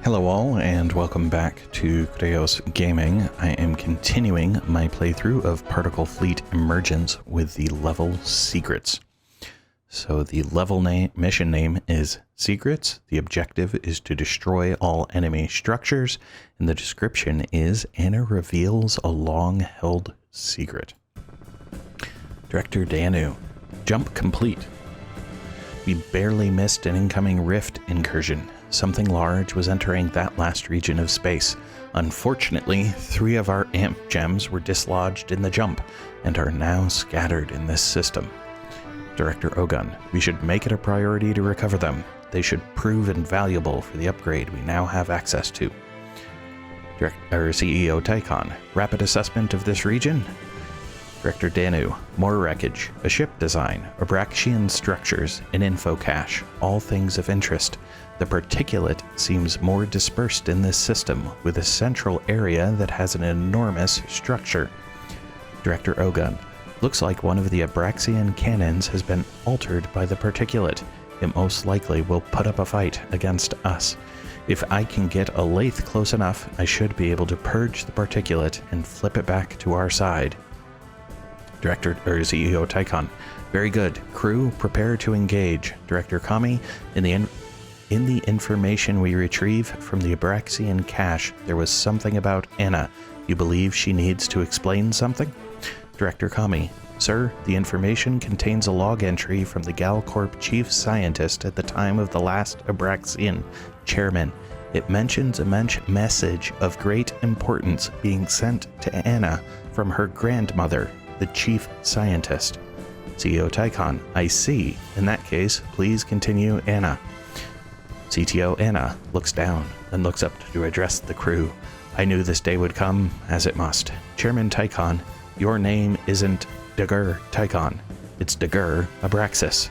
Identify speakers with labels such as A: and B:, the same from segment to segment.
A: Hello all, and welcome back to Chreos Gaming. I am continuing my playthrough of Particle Fleet Emergence with the level Secrets. So the level mission name is Secrets. The objective is to destroy all enemy structures, and the description is Anna reveals a long-held secret. Director Danu, jump complete. We barely missed an incoming rift incursion. Something large was entering that last region of space. Unfortunately, 3 of our amp gems were dislodged in the jump and are now scattered in this system. Director Ogun, we should make it a priority to recover them. They should prove invaluable for the upgrade we now have access to. CEO Tychon, rapid assessment of this region. Director Danu, more wreckage, a ship design, Abraxian structures, an info cache, all things of interest. The particulate seems more dispersed in this system, with a central area that has an enormous structure. Director Ogun, looks like one of the Abraxian cannons has been altered by the particulate. It most likely will put up a fight against us. If I can get a lathe close enough, I should be able to purge the particulate and flip it back to our side. CEO Tychon, very good. Crew, prepare to engage. Director Kami, in the information we retrieve from the Abraxian cache, there was something about Anna. You believe she needs to explain something? Director Kami, sir, the information contains a log entry from the Galcorp chief scientist at the time of the last Abraxian chairman. It mentions a message of great importance being sent to Anna from her grandmother, the chief scientist. CEO Tychon, I see. In that case, please continue, Anna. CTO Anna looks down, then looks up to address the crew. I knew this day would come, as it must. Chairman Tychon, your name isn't Dagur Tychon. It's Dagur Abraxas.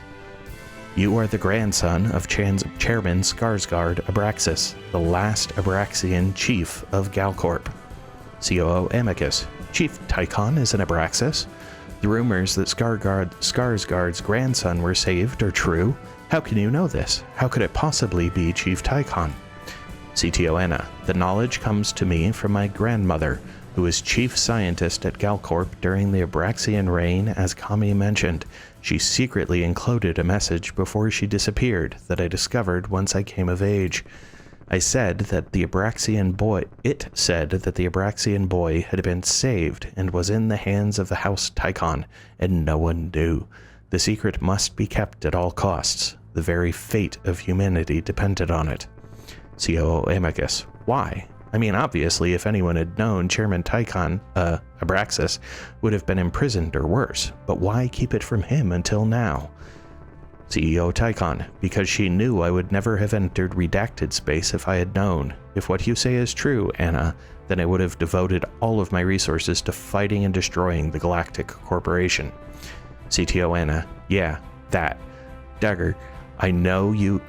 A: You are the grandson of Chairman Skarsgård Abraxas, the last Abraxian chief of Galcorp. COO Amicus, Chief Tychon is an Abraxas. The rumors that Skarsgård's grandson were saved are true. How can you know this? How could it possibly be Chief Tychon? CTO Anna, the knowledge comes to me from my grandmother, who was chief scientist at Galcorp during the Abraxian reign, as Kami mentioned. She secretly encoded a message before she disappeared that I discovered once I came of age. It said that the Abraxian boy had been saved and was in the hands of the House Tychon, and no one knew. The secret must be kept at all costs. The very fate of humanity depended on it. COO Amicus, why? I mean, obviously, if anyone had known, Chairman Tychon, Abraxas, would have been imprisoned or worse, but why keep it from him until now? CEO Tychon, because she knew I would never have entered redacted space if I had known. If what you say is true, Anna, then I would have devoted all of my resources to fighting and destroying the Galactic Corporation. CTO Anna, yeah, that. Dagger, I've known you.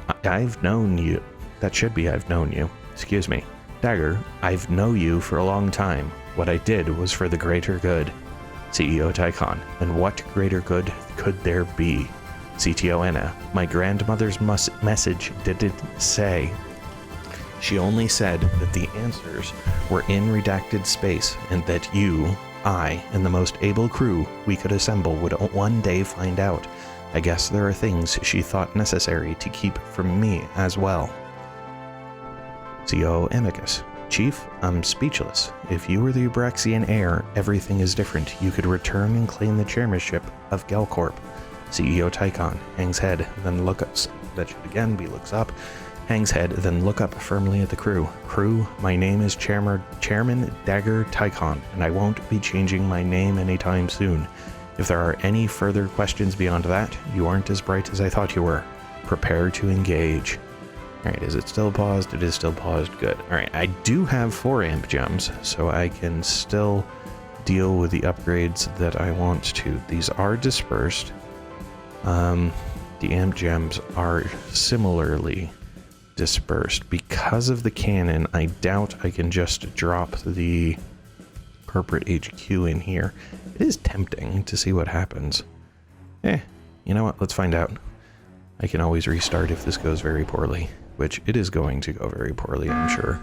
A: That should be I've known you. Excuse me. Dagger, I've known you for a long time. What I did was for the greater good. CEO Tychon, and what greater good could there be? CTO Anna, my grandmother's message didn't say. She only said that the answers were in redacted space and that you, I, and the most able crew we could assemble would one day find out. I guess there are things she thought necessary to keep from me as well. CO Amicus, Chief, I'm speechless. If you were the Abraxian heir, everything is different. You could return and claim the chairmanship of Galcorp. CEO Tychon hangs head, then looks up, hangs head, then look up firmly at the crew. Crew, my name is Chairman Dagur Tychon, and I won't be changing my name anytime soon. If there are any further questions beyond that, you aren't as bright as I thought you were. Prepare to engage. Alright, is it still paused? It is still paused. Good. Alright, I do have 4 amp gems, so I can still deal with the upgrades that I want to. These are dispersed. The amp gems are similarly dispersed. Because of the cannon, I doubt I can just drop the corporate HQ in here. It is tempting to see what happens. You know what? Let's find out. I can always restart if this goes very poorly. which it is going to go very poorly, I'm sure.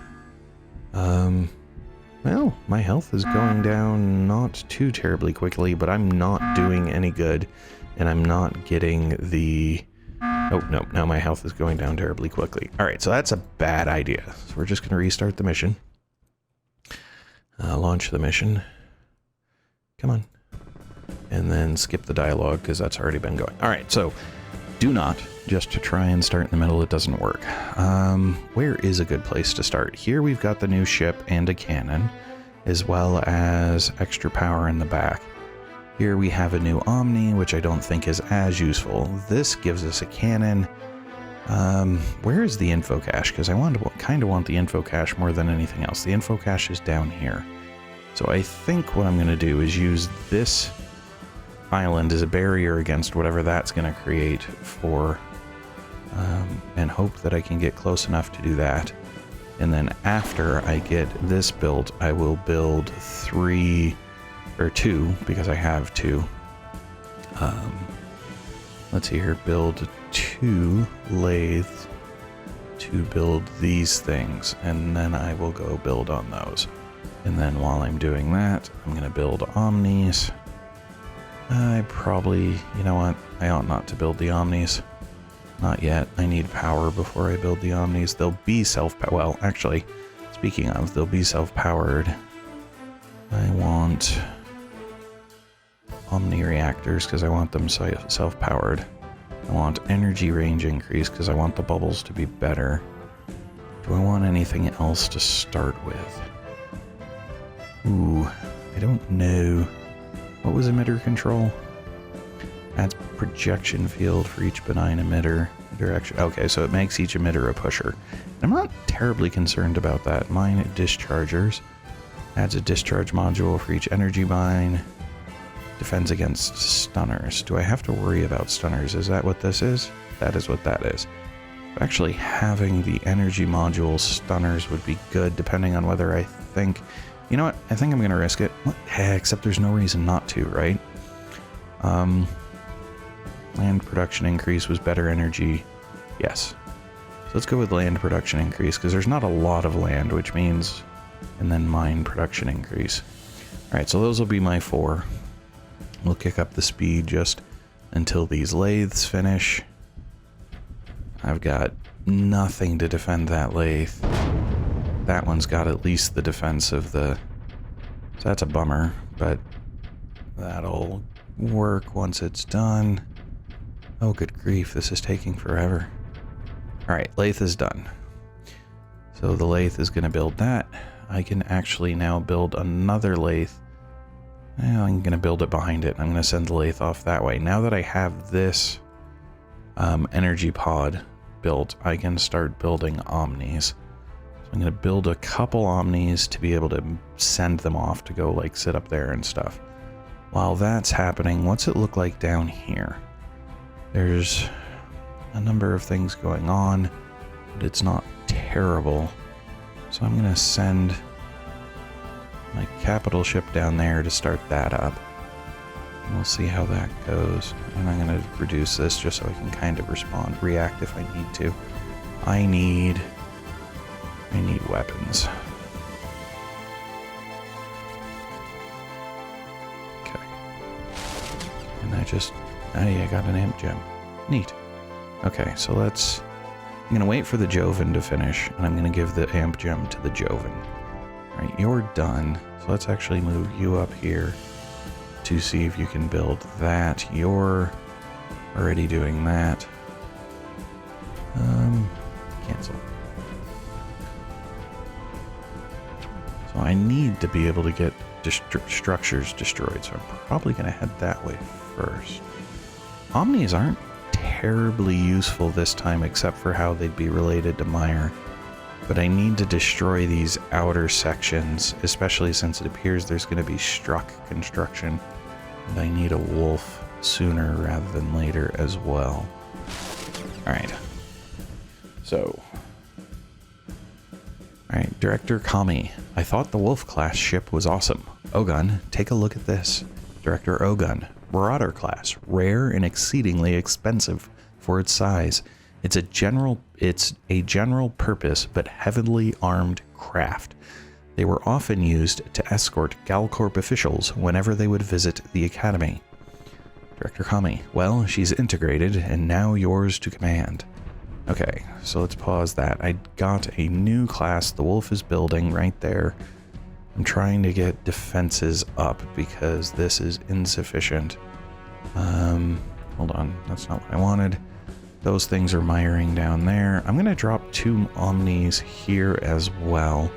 A: Well, my health is going down not too terribly quickly, but I'm not doing any good, and I'm not getting the... Oh, no, now my health is going down terribly quickly. Alright, so that's a bad idea. So we're just going to restart the mission. Launch the mission. Come on. And then skip the dialogue, because that's already been going. Alright, so do not just to try and start in the middle. It doesn't work. Where is a good place to start? Here we've got the new ship and a cannon, as well as extra power in the back. Here we have a new Omni, which I don't think is as useful. This gives us a cannon. Where is the info cache? Because I kind of want the info cache more than anything else. The info cache is down here. So I think what I'm going to do is use this island as a barrier against whatever that's going to create for... and hope that I can get close enough to do that. And then after I get this built, I will build 2, because I have 2. Let's see here, build 2 lathes to build these things, and then I will go build on those. And then while I'm doing that, I'm going to build Omnis. I probably, you know what, I ought not to build the Omnis. Not yet. I need power before I build the Omnis. They'll be well, actually, speaking of, they'll be self-powered. I want Omni reactors because I want them self-powered. I want energy range increase because I want the bubbles to be better. Do I want anything else to start with? Ooh, I don't know. What was emitter control? Adds projection field for each benign emitter direction. Okay, so it makes each emitter a pusher. I'm not terribly concerned about that. Mine dischargers. Adds a discharge module for each energy mine. Defends against stunners. Do I have to worry about stunners? Is that what this is? That is what that is. Actually, having the energy module stunners would be good, depending on whether I think... You know what? I think I'm going to risk it. What? Except there's no reason not to, right? Land production increase was better energy. Yes. So let's go with land production increase, because there's not a lot of land, which means... And then mine production increase. Alright, so those will be my 4. We'll kick up the speed just until these lathes finish. I've got nothing to defend that lathe. That one's got at least the defense of the... So that's a bummer, but that'll work once it's done. Oh, good grief, this is taking forever. Alright, lathe is done. So the lathe is going to build that. I can actually now build another lathe. Well, I'm going to build it behind it. I'm going to send the lathe off that way. Now that I have this energy pod built, I can start building Omnis. So I'm going to build a couple Omnis to be able to send them off to go like sit up there and stuff. While that's happening, what's it look like down here? There's a number of things going on, but it's not terrible. So I'm going to send my capital ship down there to start that up. And we'll see how that goes. And I'm going to reduce this just so I can kind of react if I need to. I need weapons. Okay. And I got an amp gem. Neat. Okay, so I'm going to wait for the Joven to finish, and I'm going to give the amp gem to the Joven. Alright, you're done. So let's actually move you up here to see if you can build that. You're already doing that. Cancel. So I need to be able to get structures destroyed, so I'm probably going to head that way first. Omnis aren't terribly useful this time, except for how they'd be related to Meyer. But I need to destroy these outer sections, especially since it appears there's going to be struck construction. And I need a wolf sooner rather than later as well. Alright. So. Alright, Director Kami. I thought the Wolf-class ship was awesome. Ogun, take a look at this. Director Ogun. Marauder class. Rare and exceedingly expensive for its size. It's a general purpose but heavily armed craft. They were often used to escort Galcorp officials whenever they would visit the Academy. Director Kami, well, she's integrated and now yours to command. Okay, so let's pause that. I got a new class the Wolf is building right there. I'm trying to get defenses up because this is insufficient. Hold on, that's not what I wanted. Those things are miring down there. I'm gonna drop 2 Omnis here as well.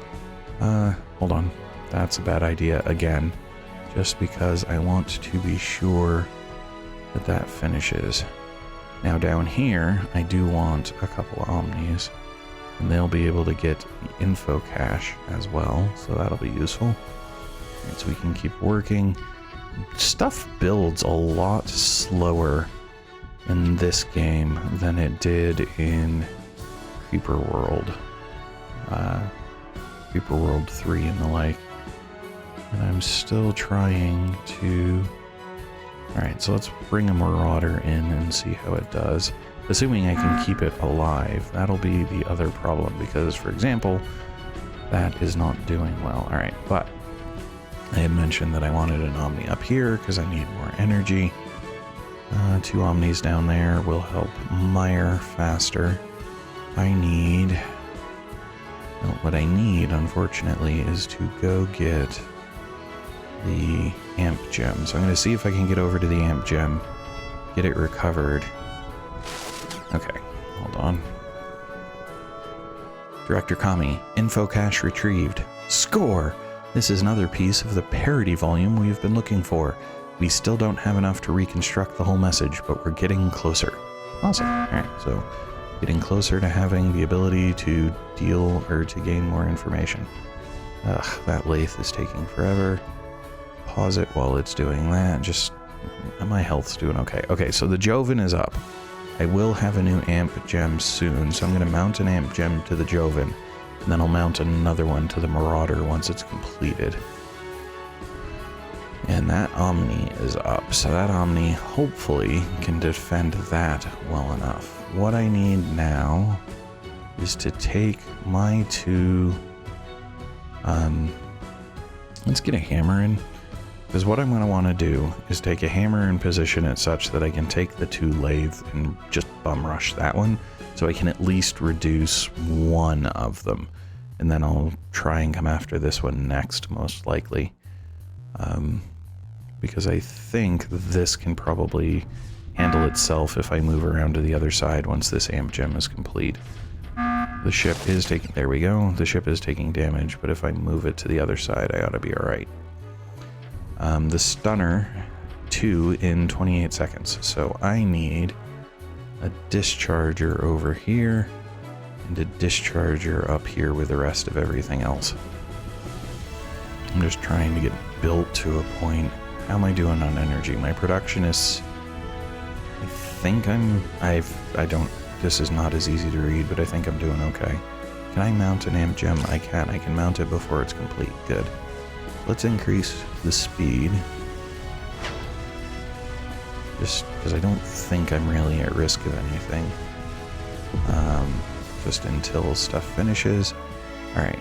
A: Hold on, that's a bad idea again, just because I want to be sure that that finishes. Now down here, I do want a couple of Omnis, and they'll be able to get the info cache as well, so that'll be useful. Right, so we can keep working. Stuff builds a lot slower in this game than it did in Creeper World. Creeper World 3 and the like. And I'm still trying to... Alright, so let's bring a Marauder in and see how it does. Assuming I can keep it alive, that'll be the other problem, because, for example, that is not doing well. Alright, but I had mentioned that I wanted an Omni up here because I need more energy. 2 Omnis down there will help mire faster. Well, what I need, unfortunately, is to go get the amp gem. So I'm going to see if I can get over to the amp gem, get it recovered. Okay, hold on. Director Kami, info cache retrieved. Score! This is another piece of the parody volume we've been looking for. We still don't have enough to reconstruct the whole message, but we're getting closer. Awesome. Alright, so getting closer to having the ability to deal or to gain more information. Ugh, that lathe is taking forever. Pause it while it's doing that. Just, my health's doing okay. Okay, so the Joven is up. I will have a new amp gem soon, so I'm going to mount an amp gem to the Joven, and then I'll mount another one to the Marauder once it's completed. And that Omni is up, so that Omni hopefully can defend that well enough. What I need now is to take my 2... let's get a hammer in. Because what I'm going to want to do is take a hammer and position it such that I can take the 2 lathe and just bum rush that one, so I can at least reduce one of them. And then I'll try and come after this one next, most likely. Because I think this can probably handle itself if I move around to the other side once this amp gem is complete. The ship is taking... There we go. The ship is taking damage, but if I move it to the other side, I ought to be alright. The stunner, 2 in 28 seconds. So I need a discharger over here and a discharger up here with the rest of everything else. I'm just trying to get built to a point. How am I doing on energy? My production is... I think I don't... This is not as easy to read, but I think I'm doing okay. Can I mount an amp gem? I can. I can mount it before it's complete. Good. Let's increase the speed. Just because I don't think I'm really at risk of anything. Just until stuff finishes. Alright.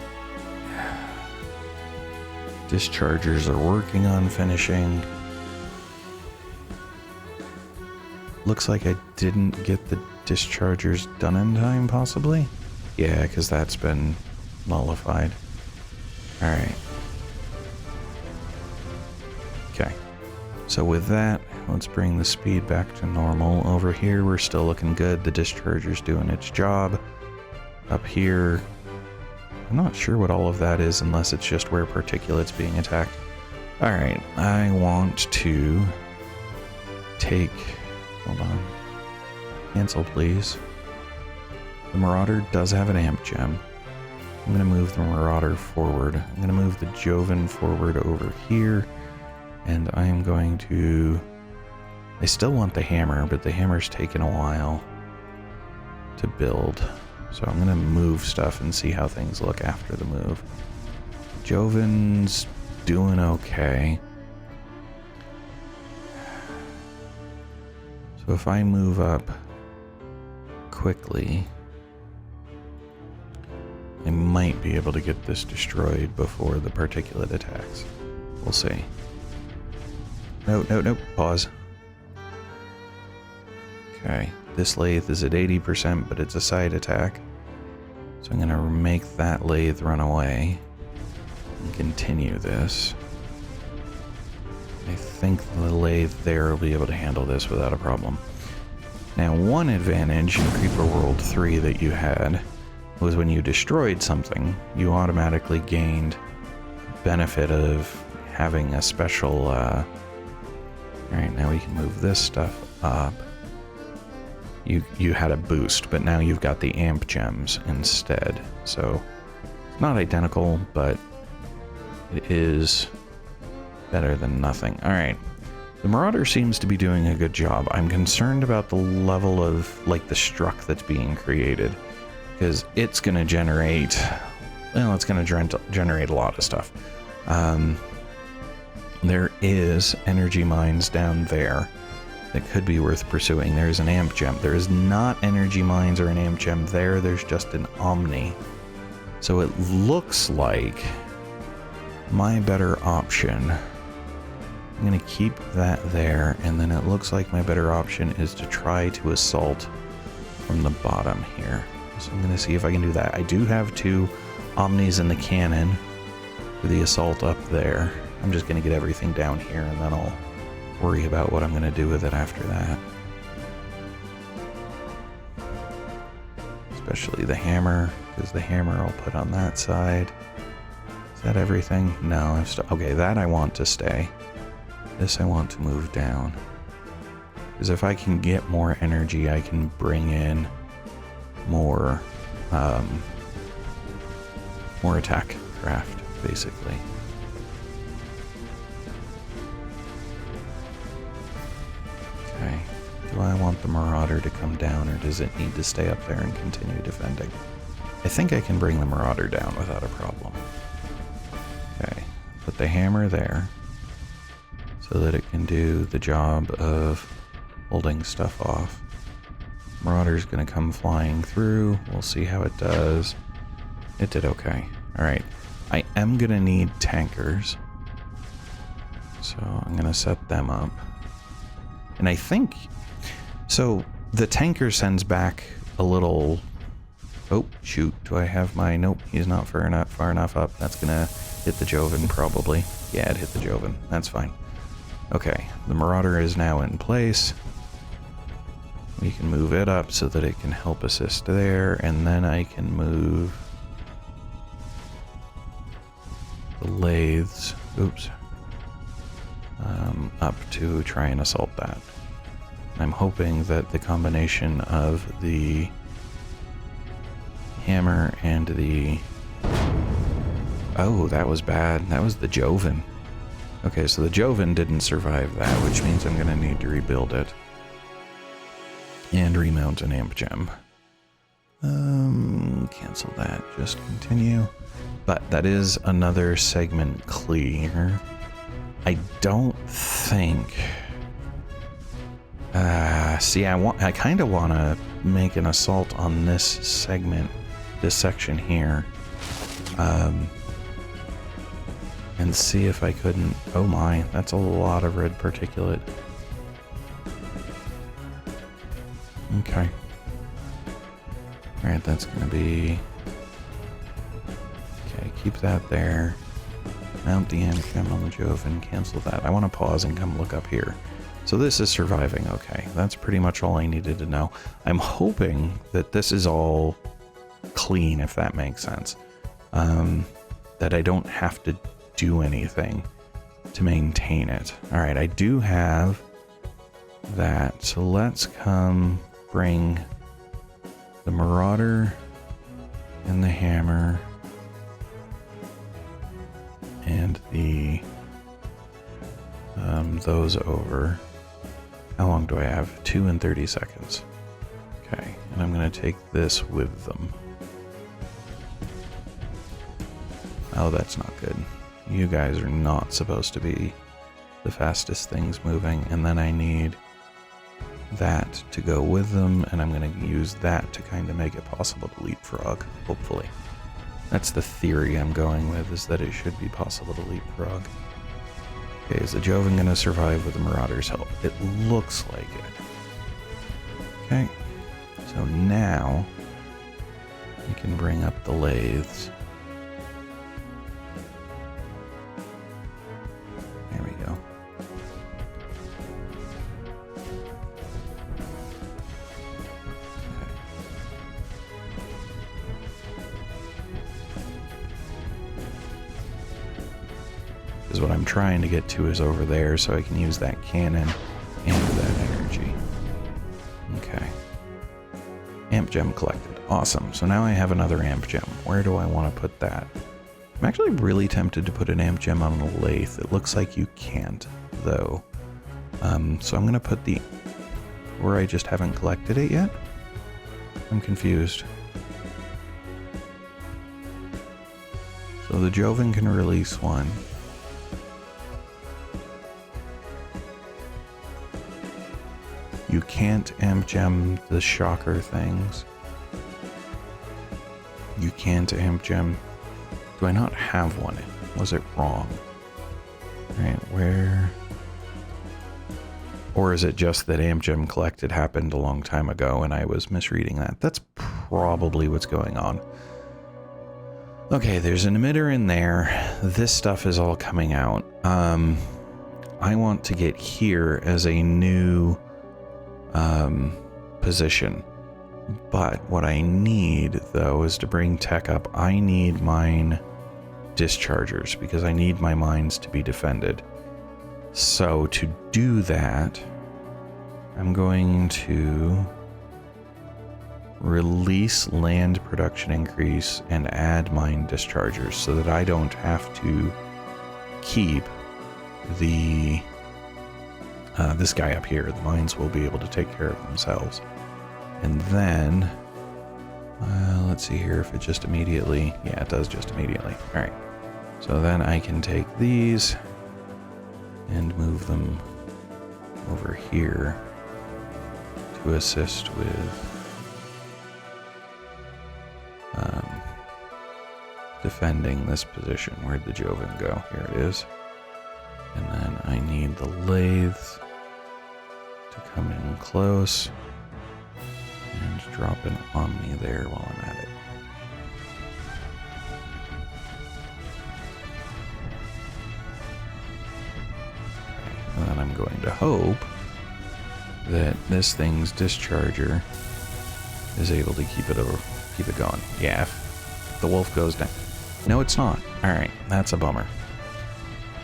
A: Dischargers are working on finishing. Looks like I didn't get the dischargers done in time, possibly? Yeah, because that's been nullified. Alright. Okay. So with that, let's bring the speed back to normal. Over here, we're still looking good. The discharger's doing its job. Up here, I'm not sure what all of that is unless it's just where particulate's being attacked. Alright, I want to take... Hold on. Cancel, please. The Marauder does have an amp gem. I'm going to move the Marauder forward. I'm going to move the Joven forward over here. And I'm going to... I still want the hammer, but the hammer's taken a while to build. So I'm going to move stuff and see how things look after the move. Joven's doing okay. So if I move up quickly, I might be able to get this destroyed before the particulate attacks. We'll see. No, no, no. Pause. Okay. This lathe is at 80%, but it's a side attack. So I'm going to make that lathe run away and continue this. I think the lathe there will be able to handle this without a problem. Now, one advantage in Creeper World 3 that you had was when you destroyed something, you automatically gained benefit of having a special, Alright, now we can move this stuff up. You had a boost, but now you've got the amp gems instead. So, it's not identical, but it is better than nothing. Alright. The Marauder seems to be doing a good job. I'm concerned about the level of, like, the struck that's being created. Because it's going to generate... Well, it's going to generate a lot of stuff. There is energy mines down there that could be worth pursuing. There's an amp gem. There is not energy mines or an amp gem there. There's just an Omni. So it looks like my better option... I'm going to keep that there, and then it looks like my better option is to try to assault from the bottom here. So I'm going to see if I can do that. I do have 2 Omnis in the cannon for the assault up there. I'm just going to get everything down here, and then I'll worry about what I'm going to do with it after that. Especially the hammer, because the hammer I'll put on that side. Is that everything? No, okay, that I want to stay. This I want to move down. Because if I can get more energy, I can bring in more, more attack craft, basically. Okay. Do I want the Marauder to come down, or does it need to stay up there and continue defending? I think I can bring the Marauder down without a problem. Okay. Put the hammer there, so that it can do the job of holding stuff off. Marauder's gonna come flying through. We'll see how it does. It did okay. Alright. I am gonna need tankers. So I'm gonna set them up. And I think... So, the tanker sends back a little... Oh, shoot. Do I have my... Nope, he's not far enough up. That's gonna hit the Joven, probably. Yeah, it hit the Joven. That's fine. Okay, the Marauder is now in place. We can move it up so that it can help assist there, and then I can move the lathes, oops, up to try and assault that. I'm hoping that the combination of the hammer and the... Oh, that was bad. That was the Joven. Okay, so the Joven didn't survive that, which means I'm going to need to rebuild it. And remount an amp gem. Cancel that, just continue. But that is another segment clear. I don't think... see, I kind of want to make an assault on this segment, this section here. And see if I couldn't... Oh my, that's a lot of red particulate. Okay. Alright, that's gonna be... Okay, keep that there. Mount the amp gem on the Joven, cancel that. I want to pause and come look up here. So this is surviving okay. That's pretty much all I needed to know. I'm hoping that this is all clean, if that makes sense. That I don't have to do anything to maintain it. Alright, I do have that. So let's come bring the Marauder and the hammer and the those over. How long do I have? 2 and 30 seconds. Okay, and I'm going to take this with them. Oh, that's not good. You guys are not supposed to be the fastest things moving. And then I need that to go with them, and I'm going to use that to kind of make it possible to leapfrog, hopefully. That's the theory I'm going with, is that it should be possible to leapfrog. Okay, is the Joven going to survive with the Marauder's help? It looks like it. Okay, so now we can bring up the lathes. There we go. Because what I'm trying to get to is over there, so I can use that cannon and that energy. Okay. Amp gem collected. Awesome. So now I have another amp gem. Where do I want to put that? I'm actually really tempted to put an amp gem on a lathe. It looks like you can't, though. So I'm going to put the... where I just haven't collected it yet? I'm confused. So the Joven can release one. You can't amp gem the shocker things. You can't amp gem... Do I not have one? Was it wrong? Alright, where... Or is it just that amp gem collected happened a long time ago and I was misreading that? That's probably what's going on. Okay, there's an emitter in there. This stuff is all coming out. I want to get here as a new position. But what I need, though, is to bring tech up. I need mine dischargers because I need my mines to be defended. So to do that, I'm going to release land production increase and add mine dischargers so that I don't have to keep the this guy up here. The mines will be able to take care of themselves. And then let's see here if it just immediately, yeah, it does just immediately. All right, so then I can take these and move them over here to assist with defending this position. Where'd the Joven go? Here it is. And then I need the lathes to come in close and drop an Omni there while I'm at it. And then I'm going to hope that this thing's discharger is able to keep it going. Yeah, if the wolf goes down. No, it's not. All right, that's a bummer.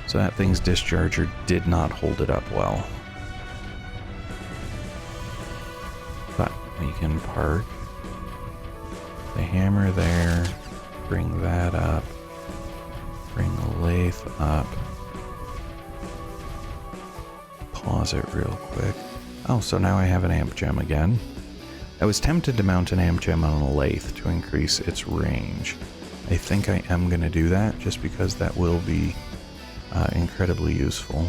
A: So that thing's discharger did not hold it up well. But we can park the hammer there, bring that up, bring the lathe up, pause it real quick. Oh, so now I have an amp gem again. I was tempted to mount an amp gem on a lathe to increase its range. I think I am going to do that just because that will be incredibly useful.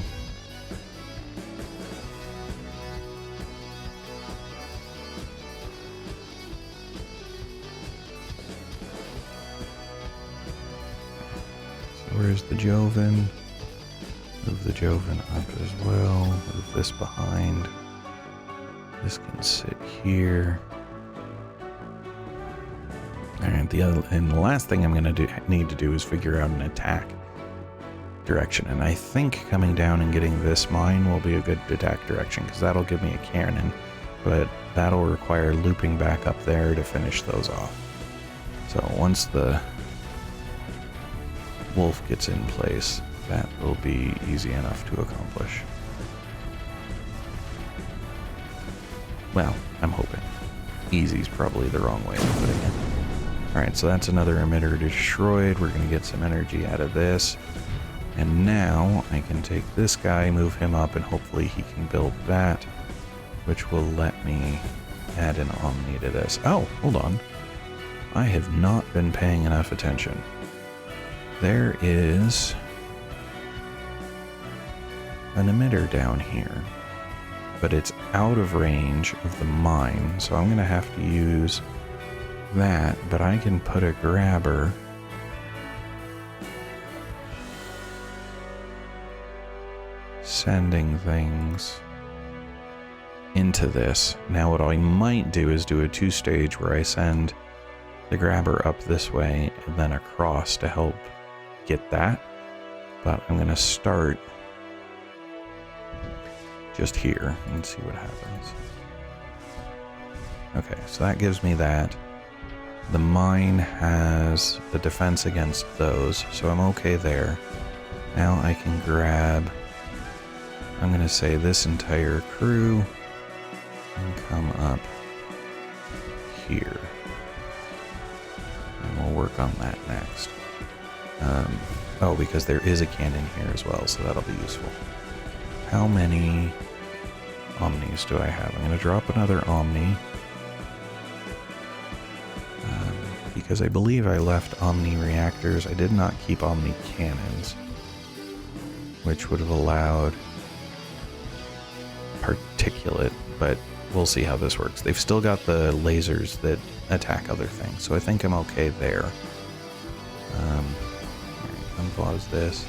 A: So where's the Joven? Move the Joven up as well. Move this behind. This can sit here. And the last thing I'm going to need to do is figure out an attack direction. And I think coming down and getting this mine will be a good attack direction because that'll give me a cannon. But that'll require looping back up there to finish those off. So once the wolf gets in place, that will be easy enough to accomplish. Well, I'm hoping. Easy's probably the wrong way of putting it. Alright, so that's another emitter destroyed. We're going to get some energy out of this. And now I can take this guy, move him up, and hopefully he can build that, which will let me add an Omni to this. Oh, hold on. I have not been paying enough attention. There is an emitter down here, but it's out of range of the mine, so I'm going to have to use that, but I can put a grabber sending things into this. Now what I might do is do a two-stage where I send the grabber up this way and then across to help get that, but I'm going to start just here and see what happens. Okay, so that gives me that. The mine has the defense against those, so I'm okay there. Now I can grab, I'm going to say this entire crew and come up here. And we'll work on that next. Oh, because there is a cannon here as well, so that'll be useful. How many Omnis do I have? I'm going to drop another Omni. Because I believe I left Omni reactors. I did not keep Omni cannons, which would have allowed particulate, but we'll see how this works. They've still got the lasers that attack other things, so I think I'm okay there. Unpause this.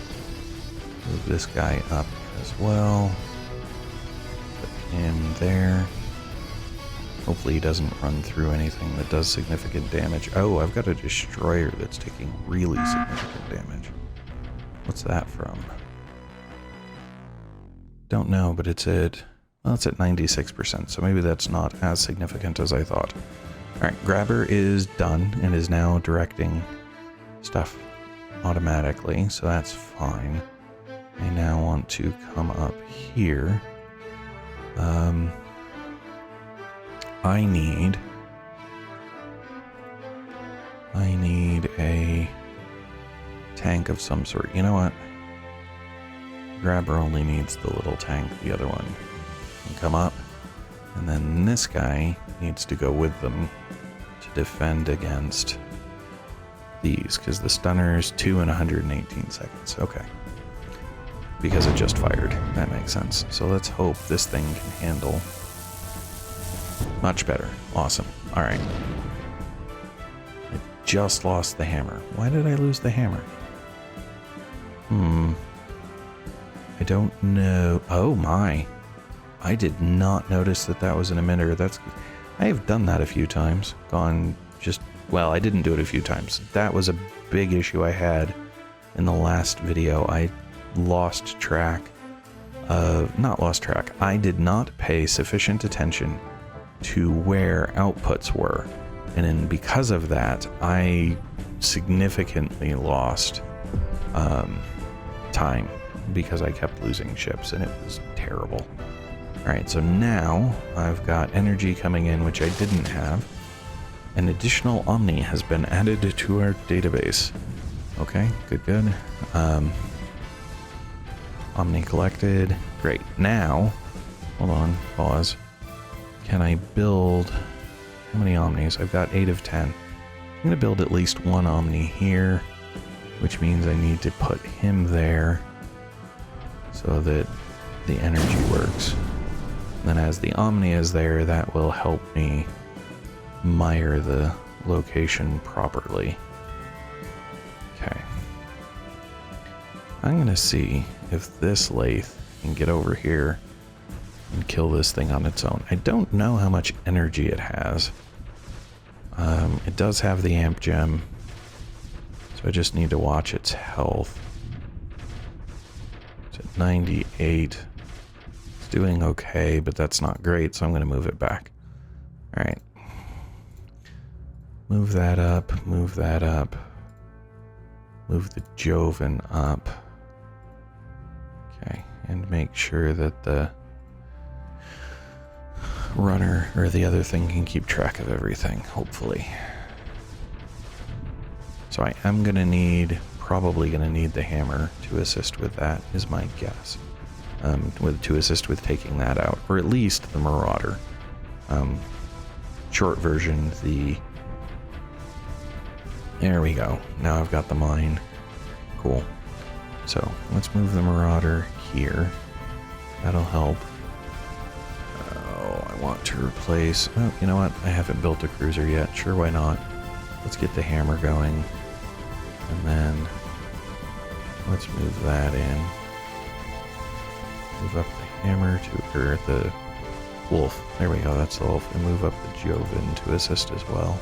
A: Move this guy up as well. Put him there. Hopefully he doesn't run through anything that does significant damage. Oh, I've got a destroyer that's taking really significant damage. What's that from? Don't know, but it's at, well, it's at 96%, so maybe that's not as significant as I thought. Alright, Grabber is done and is now directing stuff automatically, so that's fine. I now want to come up here. I need a tank of some sort. You know what? Grabber only needs the little tank. The other one can come up. And then this guy needs to go with them to defend against these, because the stunner is 2 and 118 seconds. Okay. Because it just fired. That makes sense. So let's hope this thing can handle much better. Awesome. Alright. I just lost the hammer. Why did I lose the hammer? I don't know. Oh my. I did not notice that that was an emitter. I have done that a few times. Well, I didn't do it a few times. That was a big issue I had in the last video. I lost track of, not lost track. I did not pay sufficient attention to where outputs were. And because of that, I significantly lost time because I kept losing ships and it was terrible. Alright, so now I've got energy coming in, which I didn't have. An additional Omni has been added to our database. Okay, good. Omni collected. Great. Now, hold on, pause. Can I build... How many Omnis? I've got 8 of 10. I'm going to build at least one Omni here, which means I need to put him there so that the energy works. And then as the Omni is there, that will help me mire the location properly. Okay. I'm going to see if this lathe can get over here and kill this thing on its own. I don't know how much energy it has. It does have the amp gem, so I just need to watch its health. It's at 98. It's doing okay, but that's not great, so I'm going to move it back. Alright. Move that up, move that up. Move the Joven up. Okay, and make sure that the runner or the other thing can keep track of everything, hopefully. So I am probably gonna need the hammer to assist with that, is my guess. To assist with taking that out, or at least the Marauder. Short version, there we go. Now I've got the mine. Cool. So let's move the Marauder here. That'll help. want to replace... Oh, you know what? I haven't built a cruiser yet. Sure, why not? Let's get the hammer going. And then... let's move that in. Move up the hammer to... or the wolf. There we go, that's the wolf. And move up the Joven to assist as well.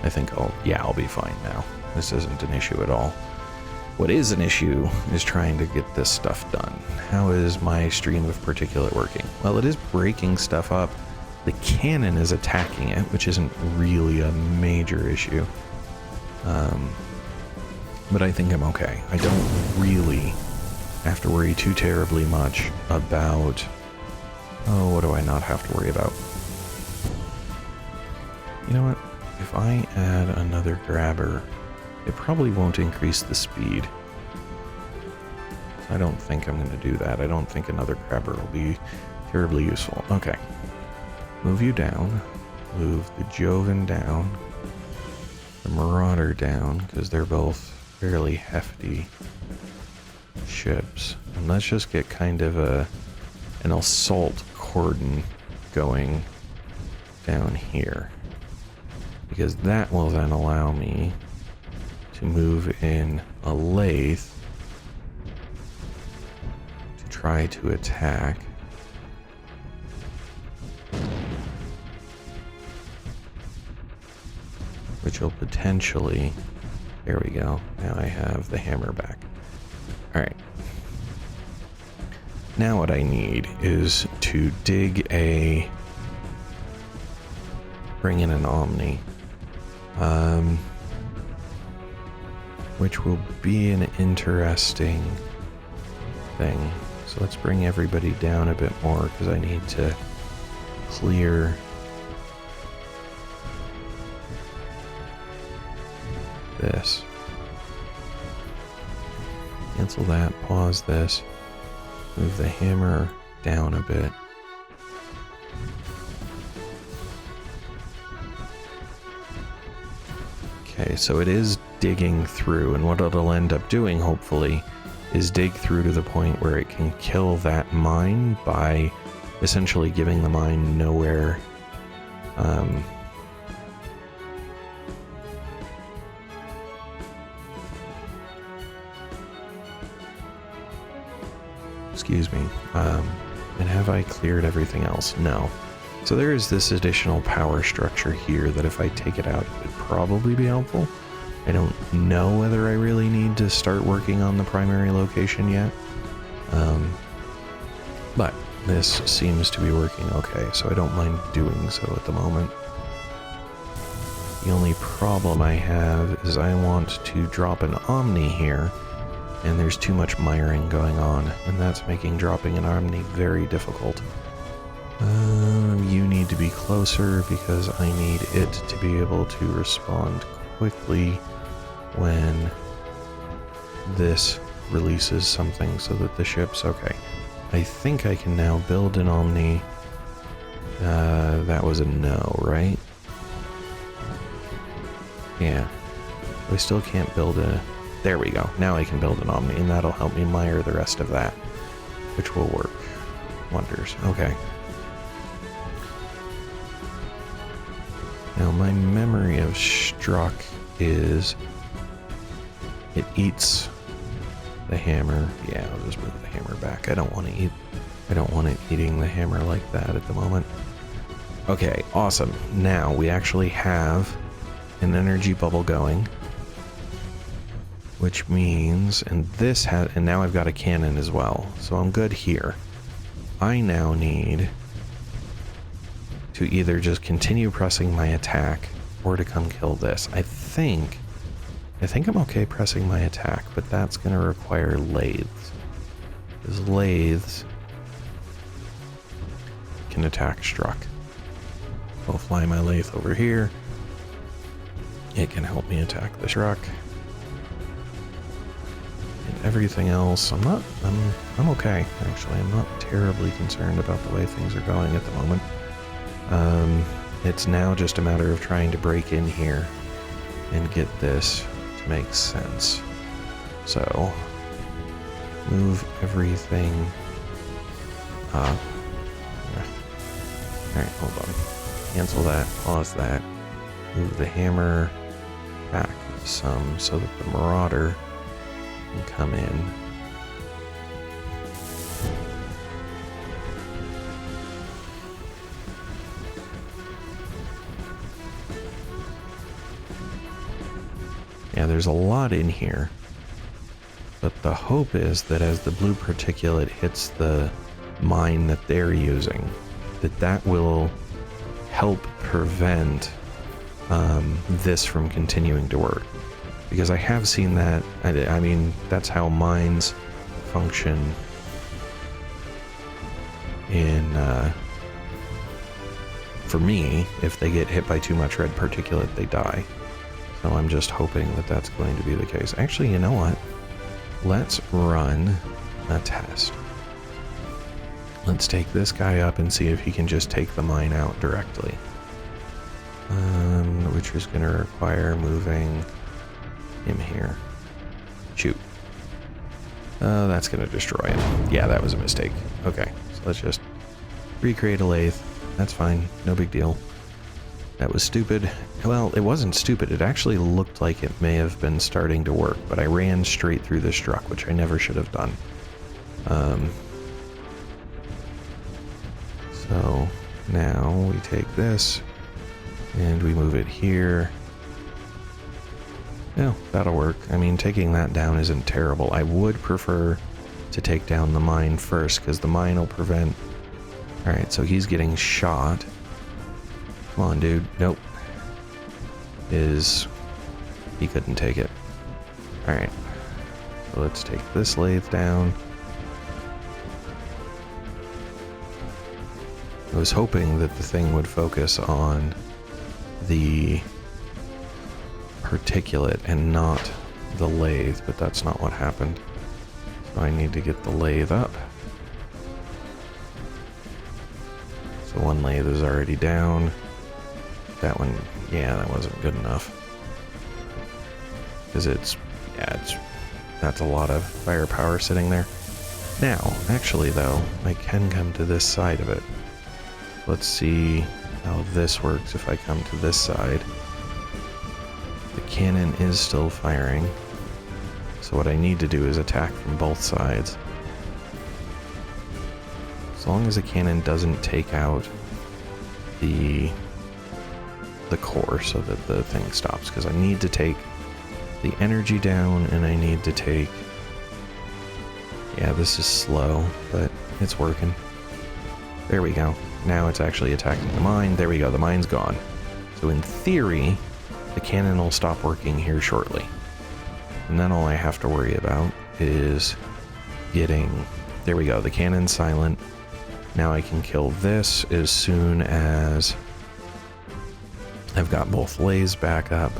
A: I think I'll be fine now. This isn't an issue at all. What is an issue is trying to get this stuff done. How is my stream of particulate working? Well, it is breaking stuff up. The cannon is attacking it, which isn't really a major issue. But I think I'm okay. I don't really have to worry too terribly much about... oh, what do I not have to worry about? You know what? If I add another grabber, it probably won't increase the speed. I don't think I'm going to do that. I don't think another grabber will be terribly useful. Okay. Move you down. Move the Joven down. The Marauder down, because they're both fairly hefty ships. And let's just get kind of an assault cordon going down here. Because that will then allow me to move in a lathe to try to attack. Which will potentially... there we go. Now I have the hammer back. Alright. Now what I need is to dig a... bring in an Omni. Which will be an interesting thing. So let's bring everybody down a bit more, because I need to clear this. Cancel that, pause this, move the hammer down a bit. Okay, so it is digging through, and what it'll end up doing, hopefully, is dig through to the point where it can kill that mine by essentially giving the mine nowhere. Excuse me. And have I cleared everything else? No. So there is this additional power structure here that if I take it out, it would probably be helpful. I don't know whether I really need to start working on the primary location yet. But this seems to be working okay, so I don't mind doing so at the moment. The only problem I have is I want to drop an Omni here, and there's too much miring going on, and that's making dropping an Omni very difficult. You need to be closer because I need it to be able to respond quickly when this releases something so that the ship's okay. I think I can now build an Omni. That was a no, right? Yeah. I still can't build a... there we go. Now I can build an Omni, and that'll help me mire the rest of that, which will work wonders. Okay. Now my memory of Struck is it eats the hammer. Yeah, I'll just move the hammer back. I don't want it eating the hammer like that at the moment. Okay, awesome. Now we actually have an energy bubble going, which means, and now I've got a cannon as well, so I'm good here. I now need to either just continue pressing my attack or to come kill this. I think I'm okay pressing my attack, but that's going to require lathes. Because lathes can attack Struck. I'll fly my lathe over here. It can help me attack the Struck. And everything else, I'm okay, actually. I'm not terribly concerned about the way things are going at the moment. It's now just a matter of trying to break in here and get this to make sense. So, move everything up. Alright, hold on. Cancel that, pause that. Move the hammer back some so that the Marauder can come in. Yeah, there's a lot in here. But the hope is that as the blue particulate hits the mine that they're using, that will help prevent this from continuing to work. Because I have seen that, I mean, that's how mines function in, for me, if they get hit by too much red particulate, they die. So I'm just hoping that that's going to be the case. Actually, you know what? Let's run a test. Let's take this guy up and see if he can just take the mine out directly. Which is going to require moving him here. Shoot. That's going to destroy it. Yeah, that was a mistake. Okay, so let's just recreate a lathe. That's fine. No big deal. That was stupid. Well, it wasn't stupid. It actually looked like it may have been starting to work, but I ran straight through this truck, which I never should have done. So now we take this and we move it here. Yeah, that'll work. I mean, taking that down isn't terrible. I would prefer to take down the mine first, because the mine will prevent... Alright, so he's getting shot. Come on, dude. Nope. He couldn't take it. Alright. So let's take this lathe down. I was hoping that the thing would focus on the particulate and not the lathe, but that's not what happened. So I need to get the lathe up. So one lathe is already down. That one, yeah, that wasn't good enough. Because that's a lot of firepower sitting there. Now, actually though, I can come to this side of it. Let's see how this works if I come to this side. The cannon is still firing. So what I need to do is attack from both sides. As long as the cannon doesn't take out the core so that the thing stops. Because I need to take the energy down and I need to take... Yeah, this is slow, but it's working. There we go. Now it's actually attacking the mine. There we go, the mine's gone. So in theory, the cannon will stop working here shortly. And then all I have to worry about is getting... There we go, the cannon's silent. Now I can kill this as soon as I've got both lathes back up.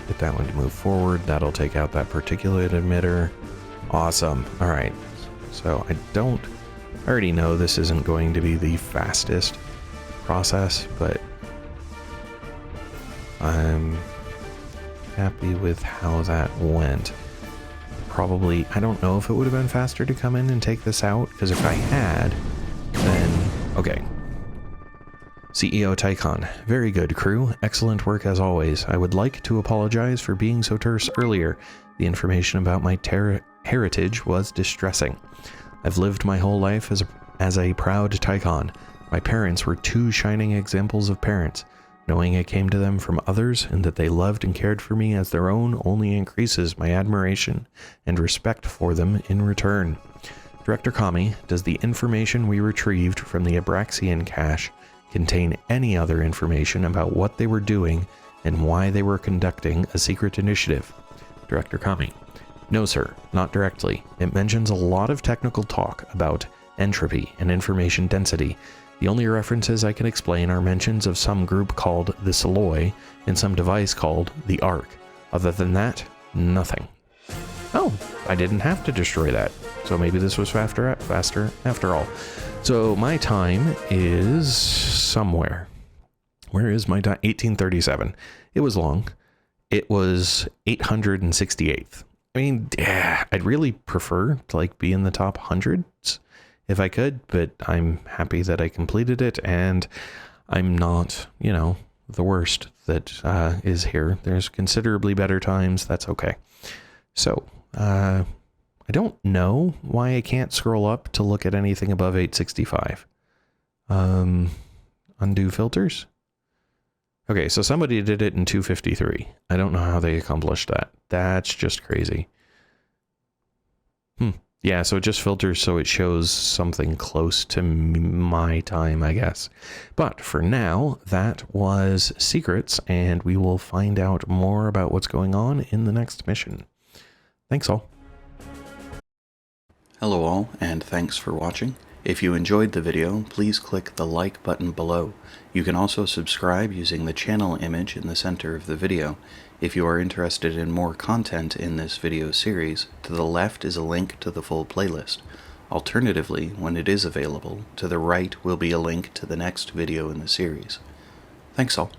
A: Get that one to move forward. That'll take out that particulate emitter. Awesome. Alright. So I already know this isn't going to be the fastest process, but I'm happy with how that went. Probably, I don't know if it would have been faster to come in and take this out, because if I had, then... Okay. CEO Tycon, very good, crew. Excellent work as always. I would like to apologize for being so terse earlier. The information about my heritage was distressing. I've lived my whole life as a proud Tycon. My parents were two shining examples of parents. Knowing I came to them from others and that they loved and cared for me as their own only increases my admiration and respect for them in return. Director Kami, does the information we retrieved from the Abraxian cache contain any other information about what they were doing and why they were conducting a secret initiative? Director Kami, no sir, not directly. It mentions a lot of technical talk about entropy and information density. The only references I can explain are mentions of some group called the Seloi and some device called the Ark. Other than that, nothing. Oh, I didn't have to destroy that. So maybe this was faster after all. So my time is somewhere. Where is my time? 1837. It was long. It was 868th. I mean, yeah, I'd really prefer to like be in the top hundreds if I could, but I'm happy that I completed it, and I'm not, you know, the worst that is here. There's considerably better times. That's okay. So, I don't know why I can't scroll up to look at anything above 865. Undo filters. Okay, so somebody did it in 253. I don't know how they accomplished that. That's just crazy. Yeah, so it just filters so it shows something close to my time, I guess. But for now, that was Secrets, and we will find out more about what's going on in the next mission. Thanks all. Hello all, and thanks for watching. If you enjoyed the video, please click the like button below. You can also subscribe using the channel image in the center of the video. If you are interested in more content in this video series, to the left is a link to the full playlist. Alternatively, when it is available, to the right will be a link to the next video in the series. Thanks all.